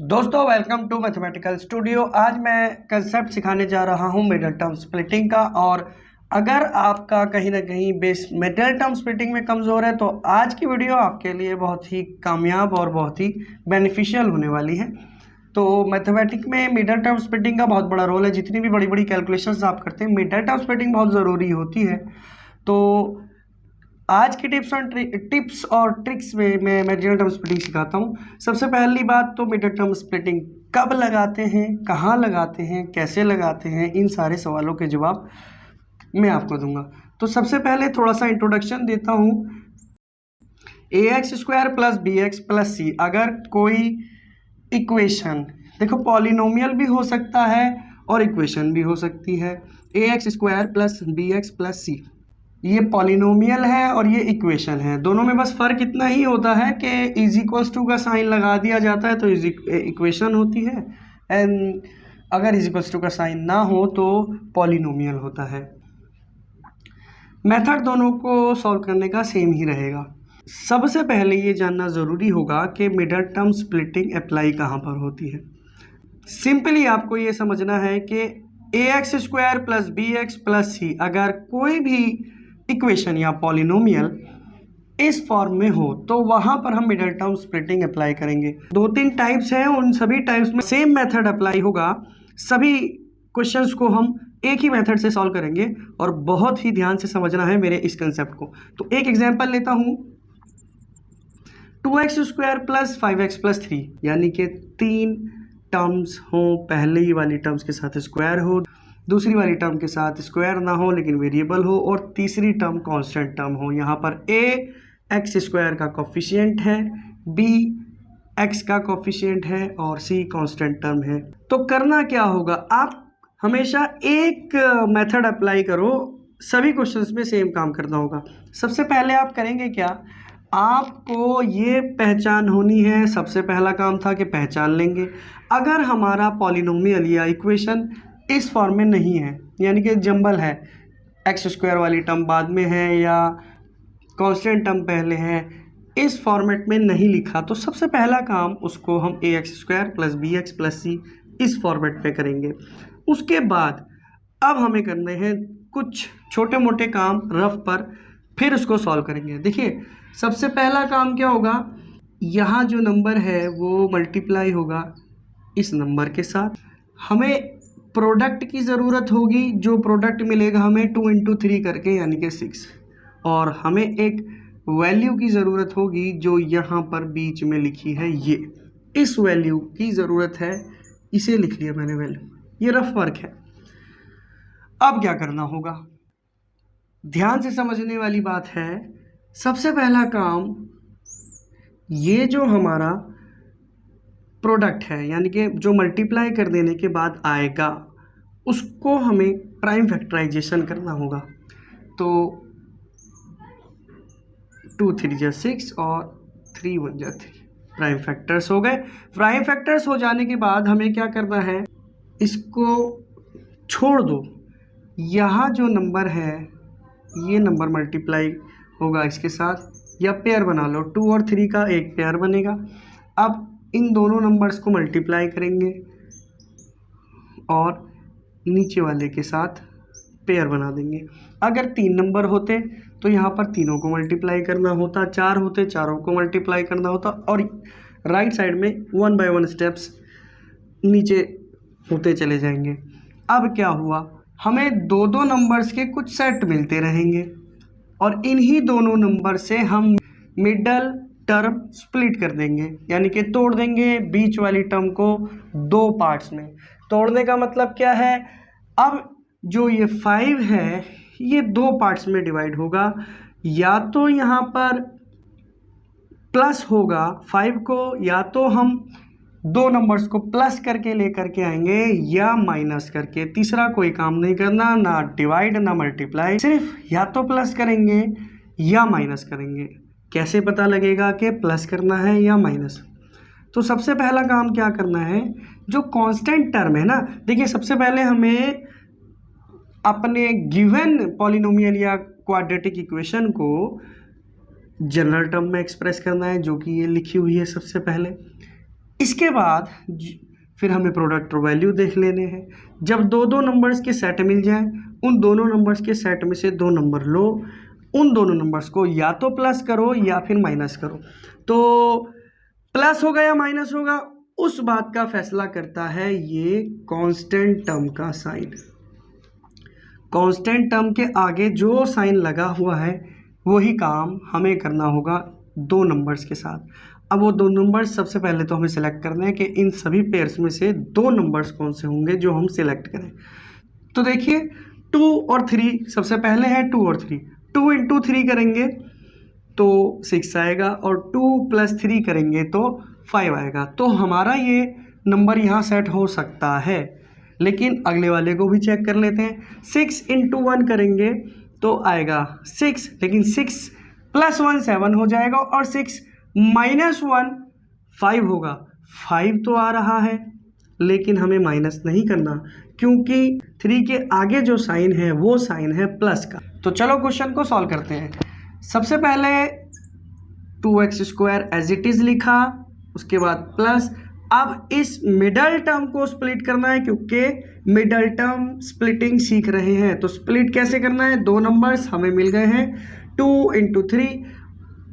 दोस्तों welcome to mathematical studio. आज मैं कंसेप्ट सिखाने जा रहा हूं मिडल टर्म स्प्लिटिंग का। और अगर आपका कहीं ना कहीं बेस मिडल टर्म स्प्लिटिंग में कमज़ोर है तो आज की वीडियो आपके लिए बहुत ही कामयाब और बहुत ही बेनिफिशियल होने वाली है। तो मैथमेटिक में मिडल टर्म स्प्लिटिंग का बहुत बड़ा रोल है। जितनी भी बड़ी बड़ी कैलकुलेशंस आप करते हैं मिडल टर्म स्प्लिटिंग बहुत ज़रूरी होती है। तो आज की टिप्स और ट्रिक्स में मैं मिडल टर्म स्प्लिटिंग सिखाता हूँ। सबसे पहली बात तो मिडल टर्म स्प्लिटिंग कब लगाते हैं, कहाँ लगाते हैं, कैसे लगाते हैं, इन सारे सवालों के जवाब मैं आपको दूंगा। तो सबसे पहले थोड़ा सा इंट्रोडक्शन देता हूँ। ax² + bx + c अगर कोई इक्वेशन, देखो पॉलिनोमियल भी हो सकता है और इक्वेशन भी हो सकती है। ax² + bx + c ये पॉलिनोमियल है और ये इक्वेशन है। दोनों में बस फ़र्क इतना ही होता है कि = का साइन लगा दिया जाता है तो इक्वेशन होती है, एंड अगर = का साइन ना हो तो पॉलिनोमियल होता है। मेथड दोनों को सॉल्व करने का सेम ही रहेगा। सबसे पहले ये जानना ज़रूरी होगा कि मिडल टर्म स्प्लिटिंग अप्लाई कहाँ पर होती है। सिंपली आपको ये समझना है कि ax² + bx + c अगर कोई भी इक्वेशन या पॉलिनोमियल इस फॉर्म में हो तो वहाँ पर हम मिडल टर्म स्प्लिटिंग अप्लाई करेंगे। 2-3 टाइप्स हैं, उन सभी टाइप्स में सेम मेथड अप्लाई होगा। सभी क्वेश्चंस को हम एक ही मेथड से सॉल्व करेंगे और बहुत ही ध्यान से समझना है मेरे इस कंसेप्ट को। तो एक एग्जांपल लेता हूँ। 2x² + 5x + 3 यानी कि 3 टर्म्स हो, पहली वाली टर्म्स के साथ स्क्वायर हो, दूसरी वाली टर्म के साथ स्क्वायर ना हो लेकिन वेरिएबल हो, और तीसरी टर्म कांस्टेंट टर्म हो। यहाँ पर a x² का कोफिशिएंट है, b x का कोफिशिएंट है और c कांस्टेंट टर्म है। तो करना क्या होगा, आप हमेशा एक मेथड अप्लाई करो, सभी क्वेश्चंस में सेम काम करना होगा। सबसे पहले आप करेंगे क्या, आपको ये पहचान होनी है। सबसे पहला काम था कि पहचान लेंगे अगर हमारा पॉलिनोमियल या इक्वेशन इस फॉर्म में नहीं है, यानी कि जंबल है, x² वाली टर्म बाद में है या कांस्टेंट टर्म पहले है, इस फॉर्मेट में नहीं लिखा, तो सबसे पहला काम उसको हम ax² + bx + c इस फॉर्मेट पे करेंगे। उसके बाद अब हमें करने हैं कुछ छोटे मोटे काम रफ पर, फिर उसको सॉल्व करेंगे। देखिए सबसे पहला काम क्या होगा, यहाँ जो नंबर है वो मल्टीप्लाई होगा इस नंबर के साथ। हमें प्रोडक्ट की ज़रूरत होगी, जो प्रोडक्ट मिलेगा हमें 2 × 3 करके यानी कि 6, और हमें एक वैल्यू की ज़रूरत होगी जो यहाँ पर बीच में लिखी है, ये इस वैल्यू की ज़रूरत है, इसे लिख लिया मैंने वैल्यू। ये रफ वर्क है। अब क्या करना होगा, ध्यान से समझने वाली बात है। सबसे पहला काम, ये जो हमारा प्रोडक्ट है यानी कि जो मल्टीप्लाई कर देने के बाद आएगा, उसको हमें प्राइम फैक्टराइजेशन करना होगा। तो 2 × 3 = 6 और 3 × 1 = 3 प्राइम फैक्टर्स हो गए। प्राइम फैक्टर्स हो जाने के बाद हमें क्या करना है, इसको छोड़ दो, यहाँ जो नंबर है ये नंबर मल्टीप्लाई होगा इसके साथ, या पेयर बना लो, 2 और 3 का एक पेयर बनेगा। अब इन दोनों नंबर्स को मल्टीप्लाई करेंगे और नीचे वाले के साथ पेयर बना देंगे। अगर 3 नंबर होते तो यहाँ पर तीनों को मल्टीप्लाई करना होता, 4 होते चारों को मल्टीप्लाई करना होता, और राइट साइड में 1 बाय 1 स्टेप्स नीचे होते चले जाएंगे। अब क्या हुआ, हमें दो नंबर्स के कुछ सेट मिलते रहेंगे और इन्हीं दोनों नंबर से हम मिडल टर्म स्प्लिट कर देंगे, यानी कि तोड़ देंगे बीच वाली टर्म को 2 पार्ट्स में। तोड़ने का मतलब क्या है, अब जो ये 5 है ये 2 पार्ट्स में डिवाइड होगा, या तो यहाँ पर प्लस होगा 5 को, या तो हम 2 नंबर्स को प्लस करके लेकर के आएंगे या माइनस करके। तीसरा कोई काम नहीं करना, ना डिवाइड ना मल्टीप्लाई, सिर्फ या तो प्लस करेंगे या माइनस करेंगे। कैसे पता लगेगा कि प्लस करना है या माइनस, तो सबसे पहला काम क्या करना है, जो कांस्टेंट टर्म है ना, देखिए सबसे पहले हमें अपने गिवन पॉलिनोमियल या क्वाड्रेटिक इक्वेशन को जनरल टर्म में एक्सप्रेस करना है, जो कि ये लिखी हुई है सबसे पहले। इसके बाद फिर हमें प्रोडक्ट और वैल्यू देख लेने हैं। जब दो दो नंबर्स के सेट मिल जाएं, उन दोनों नंबर्स के सेट में से दो नंबर लो, उन दोनों नंबर्स को या तो प्लस करो या फिर माइनस करो। तो प्लस होगा या माइनस होगा, उस बात का फैसला करता है ये कांस्टेंट टर्म का साइन। कांस्टेंट टर्म के आगे जो साइन लगा हुआ है वही काम हमें करना होगा दो नंबर्स के साथ। अब वो दो नंबर्स सबसे पहले तो हमें सेलेक्ट करना है कि इन सभी पेयर्स में से दो नंबर्स कौन से होंगे जो हम सिलेक्ट करें। तो देखिए 2 और 3 सबसे पहले है 2 और 3। 2 इंटू 3 करेंगे तो 6 आएगा और 2 + 3 करेंगे तो 5 आएगा। तो हमारा ये नंबर यहाँ सेट हो सकता है, लेकिन अगले वाले को भी चेक कर लेते हैं। 6 इंटू 1 करेंगे तो आएगा 6, लेकिन 6 + 1 7 हो जाएगा और 6 - 1 5 होगा। 5 तो आ रहा है लेकिन हमें माइनस नहीं करना, क्योंकि 3 के आगे जो साइन है वो साइन है प्लस का। तो चलो क्वेश्चन को सॉल्व करते हैं। सबसे पहले 2x² एज इट इज़ लिखा, उसके बाद प्लस। अब इस मिडल टर्म को स्प्लिट करना है, क्योंकि मिडल टर्म स्प्लिटिंग सीख रहे हैं। तो स्प्लिट कैसे करना है, दो नंबर्स हमें मिल गए हैं 2 इंटू 3,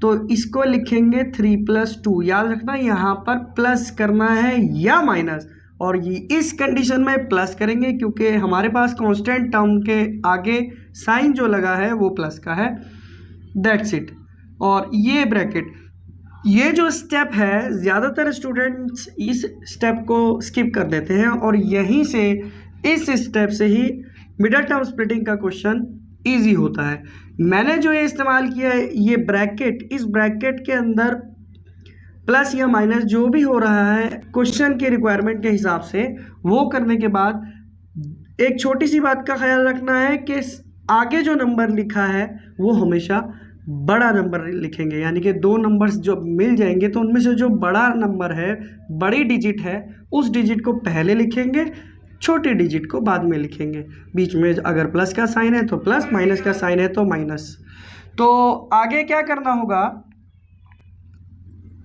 तो इसको लिखेंगे 3 + 2। याद रखना यहाँ पर प्लस करना है या माइनस, और ये इस कंडीशन में प्लस करेंगे क्योंकि हमारे पास कांस्टेंट टर्म के आगे साइन जो लगा है वो प्लस का है। That's it. और ये ब्रैकेट, ये जो स्टेप है ज़्यादातर स्टूडेंट्स इस स्टेप को स्किप कर देते हैं और यहीं से इस स्टेप से ही मिडल टर्म स्प्लिटिंग का क्वेश्चन इजी होता है। मैंने जो ये इस्तेमाल किया है ये ब्रैकेट, इस ब्रैकेट के अंदर प्लस या माइनस जो भी हो रहा है क्वेश्चन के रिक्वायरमेंट के हिसाब से वो करने के बाद एक छोटी सी बात का ख्याल रखना है कि आगे जो नंबर लिखा है वो हमेशा बड़ा नंबर लिखेंगे। यानी कि दो नंबर्स जो मिल जाएंगे तो उनमें से जो बड़ा नंबर है, बड़ी डिजिट है, उस डिजिट को पहले लिखेंगे, छोटी डिजिट को बाद में लिखेंगे। बीच में अगर प्लस का साइन है तो प्लस, माइनस का साइन है तो माइनस। तो आगे क्या करना होगा,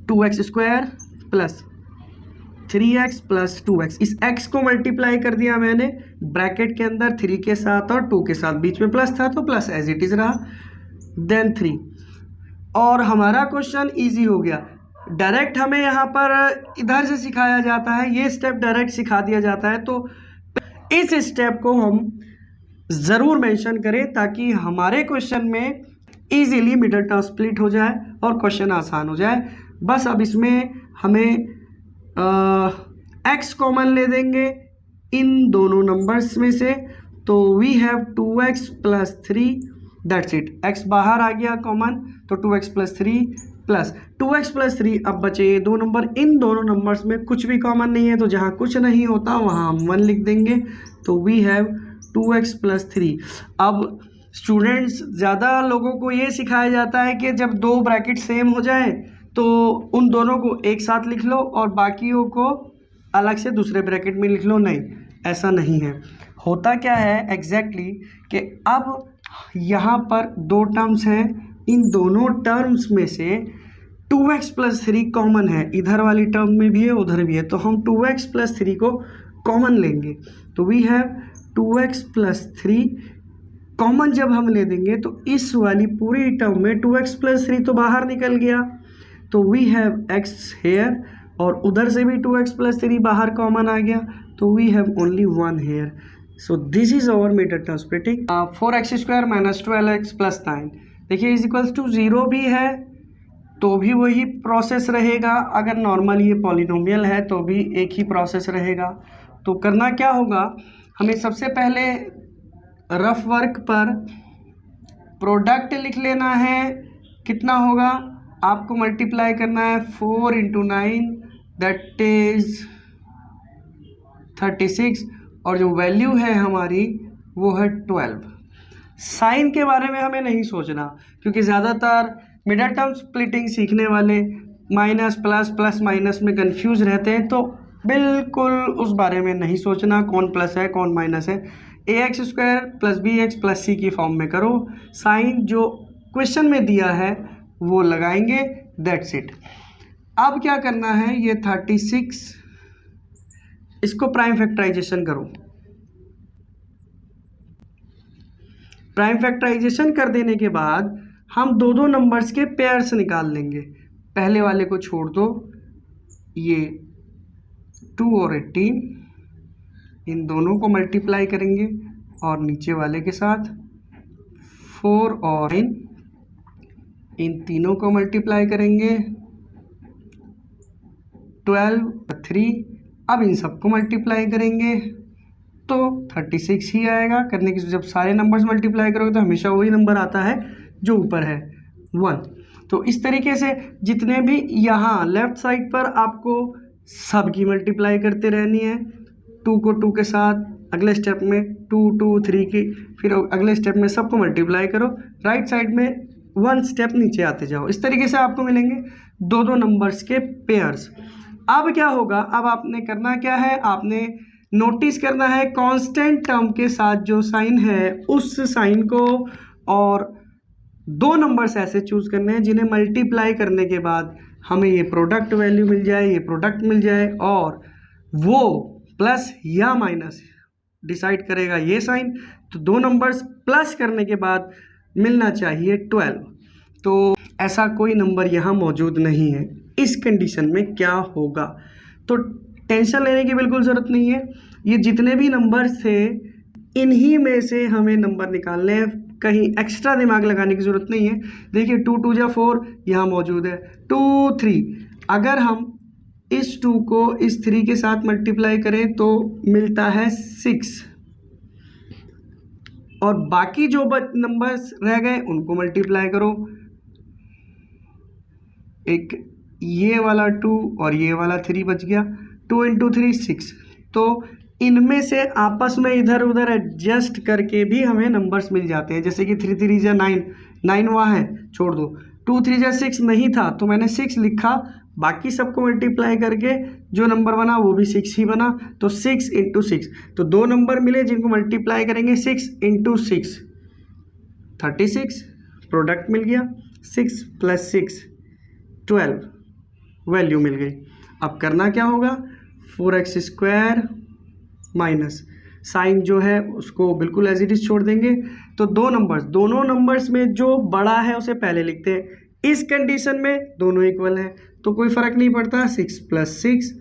2x² + 3x + 2x, इस x को मल्टीप्लाई कर दिया मैंने ब्रैकेट के अंदर 3 के साथ और 2 के साथ, बीच में प्लस था तो प्लस एज इट इज़ रहा, देन 3। और हमारा क्वेश्चन इजी हो गया। डायरेक्ट हमें यहाँ पर इधर से सिखाया जाता है, ये स्टेप डायरेक्ट सिखा दिया जाता है, तो इस स्टेप को हम ज़रूर मेंशन करें ताकि हमारे क्वेश्चन में इजीली मिडल टर्म स्प्लिट हो जाए और क्वेश्चन आसान हो जाए। बस अब इसमें हमें x कॉमन ले देंगे इन दोनों नंबर्स में से, तो we have 2x + 3, that's it. x बाहर आ गया कॉमन, तो 2x + 3 + 2x + 3। अब बचे ये दो नंबर, इन दोनों नंबर्स में कुछ भी कॉमन नहीं है, तो जहाँ कुछ नहीं होता वहाँ हम 1 लिख देंगे, तो वी हैव 2x + 3। अब स्टूडेंट्स, ज़्यादा लोगों को ये सिखाया जाता है कि जब दो ब्रैकेट सेम हो जाए तो उन दोनों को एक साथ लिख लो और बाकियों को अलग से दूसरे ब्रैकेट में लिख लो। नहीं, ऐसा नहीं है। होता क्या है एग्जैक्टली कि अब यहाँ पर दो टर्म्स हैं, इन दोनों टर्म्स में से 2x + 3 कॉमन है, इधर वाली टर्म में भी है उधर भी है, तो हम 2x + 3 को कॉमन लेंगे। तो वी हैव 2x + 3 कॉमन जब हम ले देंगे तो इस वाली पूरी टर्म में 2x + 3 तो बाहर निकल गया, तो वी हैव x हेयर, और उधर से भी 2x + 3 बाहर कॉमन आ गया, तो we have only 1 here. So this is our middle term splitting. 4x² - 12x + 9, देखिए = 0 भी है तो भी वही प्रोसेस रहेगा, अगर नॉर्मल ये पॉलिनोमियल है तो भी एक ही प्रोसेस रहेगा। तो करना क्या होगा, हमें सबसे पहले रफ वर्क पर प्रोडक्ट लिख लेना है। कितना होगा, आपको मल्टीप्लाई करना है 4 × 9, दैट इज़ 36, और जो वैल्यू है हमारी वो है 12। साइन के बारे में हमें नहीं सोचना, क्योंकि ज़्यादातर मिडल टर्म स्प्लिटिंग सीखने वाले माइनस प्लस प्लस माइनस में कंफ्यूज रहते हैं, तो बिल्कुल उस बारे में नहीं सोचना कौन प्लस है कौन माइनस है। ax² + bx + c की फॉर्म में करो, साइन जो क्वेश्चन में दिया है वो लगाएंगे, दैट्स इट। अब क्या करना है, ये 36 इसको प्राइम फैक्टराइजेशन करो। प्राइम फैक्टराइजेशन कर देने के बाद हम दो दो नंबर्स के पेयर्स निकाल लेंगे। पहले वाले को छोड़ दो, ये 2 और 18, इन दोनों को मल्टीप्लाई करेंगे और नीचे वाले के साथ 4 और इन तीनों को मल्टीप्लाई करेंगे, 12 3, अब इन सबको मल्टीप्लाई करेंगे तो 36 ही आएगा। करने की जब सारे नंबर्स मल्टीप्लाई करोगे तो हमेशा वही नंबर आता है जो ऊपर है 1। तो इस तरीके से जितने भी यहाँ लेफ्ट साइड पर आपको सब की मल्टीप्लाई करते रहनी है। 2 को 2 के साथ, अगले स्टेप में 2 2 3 की, फिर अगले स्टेप में सबको मल्टीप्लाई करो। राइट साइड में 1 स्टेप नीचे आते जाओ। इस तरीके से आपको मिलेंगे दो दो नंबर्स के पेयर्स। अब क्या होगा, अब आपने करना क्या है, आपने नोटिस करना है कांस्टेंट टर्म के साथ जो साइन है उस साइन को, और दो नंबर्स ऐसे चूज करने हैं जिन्हें मल्टीप्लाई करने के बाद हमें ये प्रोडक्ट वैल्यू मिल जाए, ये प्रोडक्ट मिल जाए, और वो प्लस या माइनस डिसाइड करेगा ये साइन। तो दो नंबर्स प्लस करने के बाद मिलना चाहिए 12। तो ऐसा कोई नंबर यहाँ मौजूद नहीं है। इस कंडीशन में क्या होगा, तो टेंशन लेने की बिल्कुल ज़रूरत नहीं है। ये जितने भी नंबर्स थे इन्हीं में से हमें नंबर निकालने हैं, कहीं एक्स्ट्रा दिमाग लगाने की ज़रूरत नहीं है। देखिए 2 2 जा 4 यहाँ मौजूद है, 2 3, अगर हम इस 2 को इस 3 के साथ मल्टीप्लाई करें तो मिलता है 6, और बाकी जो नंबर्स रह गए उनको मल्टीप्लाई करो। एक ये वाला 2 और ये वाला 3 बच गया, 2 × 3 6। तो इनमें से आपस में इधर उधर एडजस्ट करके भी हमें नंबर्स मिल जाते हैं। जैसे कि 3 3 जा 9, 9 वहाँ है, छोड़ दो। 2 3 जा 6 नहीं था तो मैंने 6 लिखा, बाकी सबको मल्टीप्लाई करके जो नंबर बना वो भी 6 ही बना। तो 6 × 6, तो दो नंबर मिले जिनको मल्टीप्लाई करेंगे 6 × 6 36, प्रोडक्ट मिल गया। 6 + 6 12, वैल्यू मिल गई। अब करना क्या होगा, 4x² माइनस साइन जो है उसको बिल्कुल एज इट इज छोड़ देंगे। तो दोनों नंबर्स में जो बड़ा है उसे पहले लिखते हैं। इस कंडीशन में दोनों इक्वल हैं तो कोई फ़र्क नहीं पड़ता। 6 + 6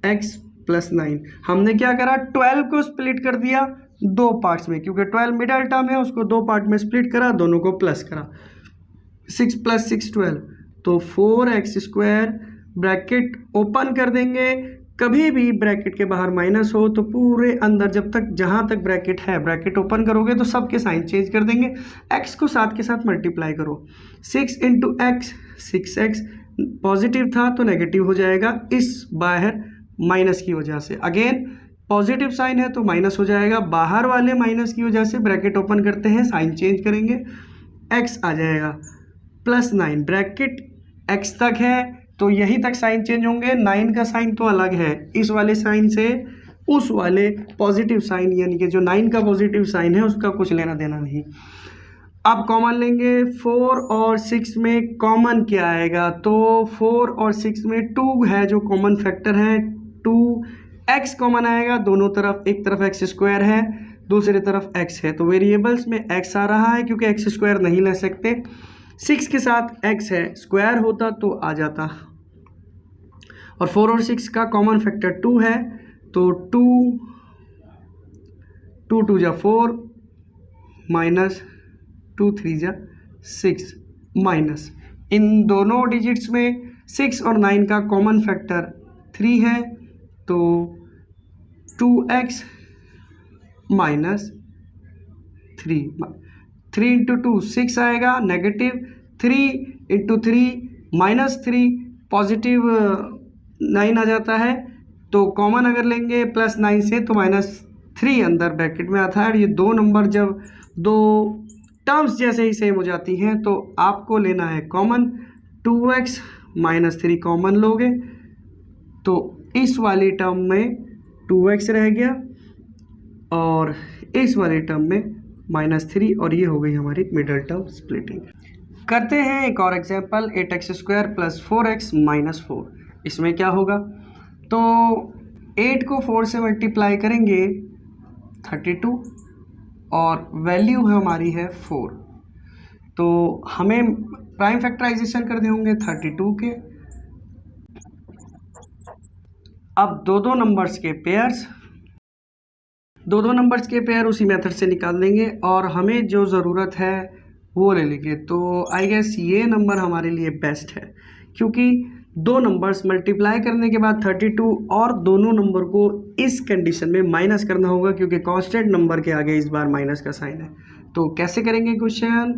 x + 9। हमने क्या करा, 12 को स्प्लिट कर दिया दो पार्ट्स में, क्योंकि 12 मिडल टर्म है, उसको दो पार्ट में स्प्लिट करा, दोनों को प्लस करा। 6 + 6 12, तो 4x², ब्रैकेट ओपन कर देंगे। कभी भी ब्रैकेट के बाहर माइनस हो तो पूरे अंदर जब तक जहाँ तक ब्रैकेट है ब्रैकेट ओपन करोगे तो सबके साइन चेंज कर देंगे। x को 7 के साथ मल्टीप्लाई करो, 6 × x 6x, पॉजिटिव था तो नेगेटिव हो जाएगा इस बाहर माइनस की वजह से। अगेन पॉजिटिव साइन है तो माइनस हो जाएगा, बाहर वाले माइनस की वजह से ब्रैकेट ओपन करते हैं, साइन चेंज करेंगे, x आ जाएगा +9। ब्रैकेट x तक है तो यहीं तक साइन चेंज होंगे। 9 का साइन तो अलग है, इस वाले साइन से उस वाले पॉजिटिव साइन, यानी कि जो 9 का पॉजिटिव साइन है उसका कुछ लेना देना नहीं। अब कॉमन लेंगे, 4 और 6 में कॉमन क्या आएगा, तो 4 और 6 में 2 है जो कॉमन फैक्टर है, 2x कॉमन आएगा दोनों तरफ। एक तरफ x² है, दूसरी तरफ x है, तो वेरिएबल्स में x आ रहा है क्योंकि x² नहीं ले सकते। 6 के साथ x है, स्क्वायर होता तो आ जाता, और 4 और 6 का कॉमन फैक्टर 2 है, तो 2 2 जा 4 माइनस 2 3 जा 6 माइनस, इन दोनों डिजिट्स में 6 और 9 का कॉमन फैक्टर 3 है, तो 2x माइनस 3 × 2 6 आएगा, नेगेटिव 3 × 3 -3, पॉजिटिव 9 आ जाता है। तो कॉमन अगर लेंगे +9 से तो -3 अंदर ब्रैकेट में आता है। और ये दो नंबर जब दो टर्म्स जैसे ही सेम हो जाती हैं तो आपको लेना है कॉमन। 2x -3 कॉमन लोगे तो इस वाली टर्म में 2x रह गया और इस वाले टर्म में -3, और ये हो गई हमारी मिडल टर्म स्प्लिटिंग। करते हैं एक और एग्जाम्पल, 8x² + 4x - 4। इसमें क्या होगा, तो 8 को 4 से मल्टीप्लाई करेंगे 32 और वैल्यू हमारी है 4। तो हमें प्राइम फैक्टराइजेशन करने होंगे 32 के। अब दो नंबर्स के पेयर उसी मेथड से निकाल देंगे और हमें जो ज़रूरत है वो ले लेंगे। तो आई गेस ये नंबर हमारे लिए बेस्ट है, क्योंकि दो नंबर्स मल्टीप्लाई करने के बाद 32 और दोनों नंबर को इस कंडीशन में माइनस करना होगा, क्योंकि कांस्टेंट नंबर के आगे इस बार माइनस का साइन है। तो कैसे करेंगे question,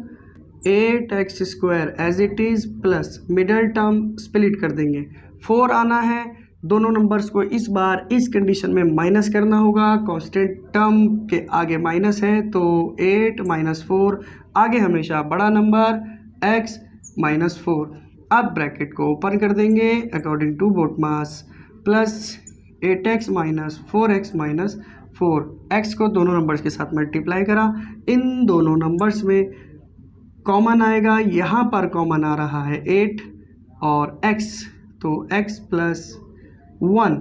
8x² as it is plus middle term split कर देंगे, 4 आना है, दोनों नंबर्स को इस बार इस कंडीशन में माइनस करना होगा। कांस्टेंट टर्म के आगे माइनस है, तो 8 - 4, आगे हमेशा बड़ा नंबर x - 4। अब ब्रैकेट को ओपन कर देंगे अकॉर्डिंग टू बोटमास, प्लस 8x - 4x - 4, x को दोनों नंबर्स के साथ मल्टीप्लाई करा, इन दोनों नंबर्स में कॉमन आएगा, यहाँ पर कॉमन आ रहा है 8 और x, तो x + 1,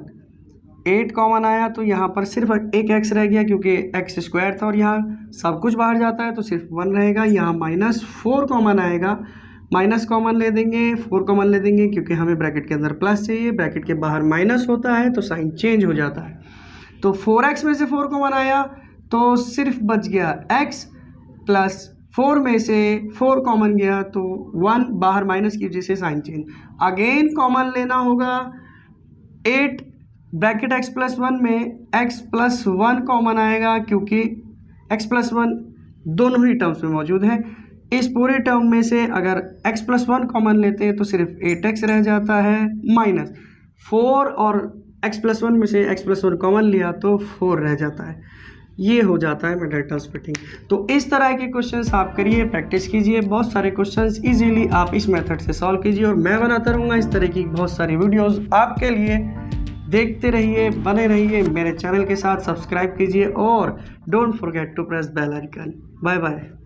8 कॉमन आया तो यहाँ पर सिर्फ एक x रह गया, क्योंकि x² था और यहाँ सब कुछ बाहर जाता है तो सिर्फ 1 रहेगा। यहाँ -4 कॉमन आएगा, माइनस कॉमन ले देंगे, 4 कॉमन ले देंगे, क्योंकि हमें ब्रैकेट के अंदर प्लस चाहिए, ब्रैकेट के बाहर माइनस होता है तो साइन चेंज हो जाता है। तो 4x में से 4 कॉमन आया तो सिर्फ बच गया x, प्लस 4 में से 4 कॉमन गया तो 1, बाहर माइनस की वजह से साइन चेंज। अगेन कॉमन लेना होगा 8, ब्रैकेट x + 1 में x + 1 कॉमन आएगा, क्योंकि x + 1 दोनों ही टर्म्स में मौजूद है। इस पूरे टर्म में से अगर x + 1 कॉमन लेते हैं तो सिर्फ 8x रह जाता है, माइनस 4 और x + 1 में से x + 1 कॉमन लिया तो 4 रह जाता है। ये हो जाता है मिडल टर्म स्प्लिटिंग। तो इस तरह के क्वेश्चंस आप करिए, प्रैक्टिस कीजिए, बहुत सारे क्वेश्चंस इजीली आप इस मेथड से सॉल्व कीजिए और मैं बनाता रहूँगा इस तरह की बहुत सारी वीडियोस आपके लिए। देखते रहिए, बने रहिए, मेरे चैनल के साथ सब्सक्राइब कीजिए और don't forget to press bell icon. Bye bye.